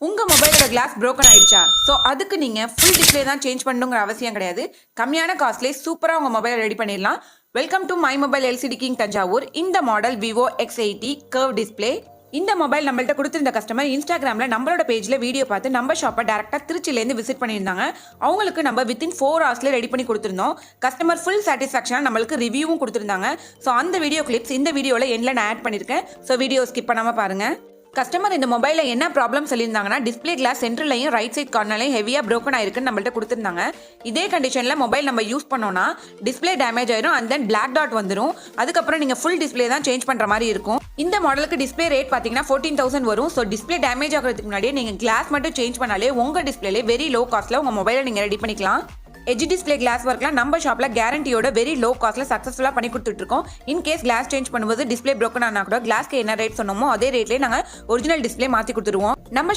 உங்கள் மொபைலோட class broken ஆயிடுச்சா? ஸோ அதுக்கு நீங்கள் ஃபுல் டிஸ்பிளே தான் சேஞ்ச் பண்ணணுங்கிற அவசியம் கிடையாது. கம்மியான காஸ்ட்லேயே சூப்பராக உங்கள் மொபைலை ரெடி பண்ணிடலாம். Welcome to my mobile LCD king Thanjavur. இந்த model Vivo X80 curve display. இந்த மொபைல் நம்மள்ட்ட கொடுத்துருந்த கஸ்டமர் இன்ஸ்டாகிராமில் நம்மளோட பேஜில் வீடியோ பார்த்து நம்ம ஷாப்பை டேரெக்டாக திருச்சிலேருந்து விசிட் பண்ணியிருந்தாங்க. அவங்களுக்கு நம்ம வித்தின் 4 ஹவர்ஸ்லேயே ரெடி பண்ணி கொடுத்துருந்தோம். கஸ்டமர் ஃபுல் சாட்டிஸ்ஃபேக்ஷனாக நம்மளுக்கு ரிவ்யூவும் கொடுத்துருந்தாங்க. ஸோ அந்த வீடியோ கிளிப்ஸ் இந்த வீடியோவில் எண்டில் நான் ஆட் பண்ணியிருக்கேன். ஸோ வீடியோ ஸ்கிப் பண்ணாமல் பாருங்கள். கஸ்டமர் இந்த மொபைலில் என்ன ப்ராப்ளம் சொல்லியிருந்தாங்கன்னா, டிஸ்பிளே கிளாஸ் சென்டர்லையும் ரைட் சைட் கார்னர்லையும் ஹெவியாக broken ஆயிருக்குன்னு நம்மள்ட்ட கொடுத்துருந்தாங்க. இதே கண்டிஷனில் மொபைல் நம்ம யூஸ் பண்ணோன்னா டிஸ்பிளே டேமேஜ் ஆயிரும் அண்ட் தென் பிளாக் டாட் வந்துடும். அதுக்கப்புறம் நீங்கள் ஃபுல் டிஸ்பிளே தான் சேஞ்ச் பண்ணுற மாதிரி இருக்கும். இந்த மாடலுக்கு டிஸ்பிளே ரேட் பார்த்தீங்கன்னா 14,000 வரும். ஸோ டிஸ்பிளே டேமேஜ் ஆகிறதுக்கு முன்னாடியே நீங்கள் கிளாஸ் மட்டும் சேஞ்ச் பண்ணாலே உங்கள் டிஸ்பிளேலே வெரி லோ காஸ்ட்டில் உங்கள் மொபைலை நீங்கள் ரெடி பண்ணிக்கலாம். எஜ் டிஸ்பிளே கிளாஸ் ஒர்க்லாம் நம்ம ஷாப்பில் கேரண்டியோட வெரி லோ காஸ்ட்டில் சக்ஸஸ்ஃபுல்லாக பண்ணி கொடுத்துட்ருக்கோம். இன்கேஸ் கிளாஸ் சேஞ்ச் பண்ணும்போது டிஸ்பிளே broken ஆனால் கூட கிளாஸ்க்கு என்ன ரேட் சொன்னோமோ அதே ரேட்லேயே நாங்கள் ஒரிஜினல் டிஸ்பிளே மாற்றி கொடுத்துருவோம். நம்ம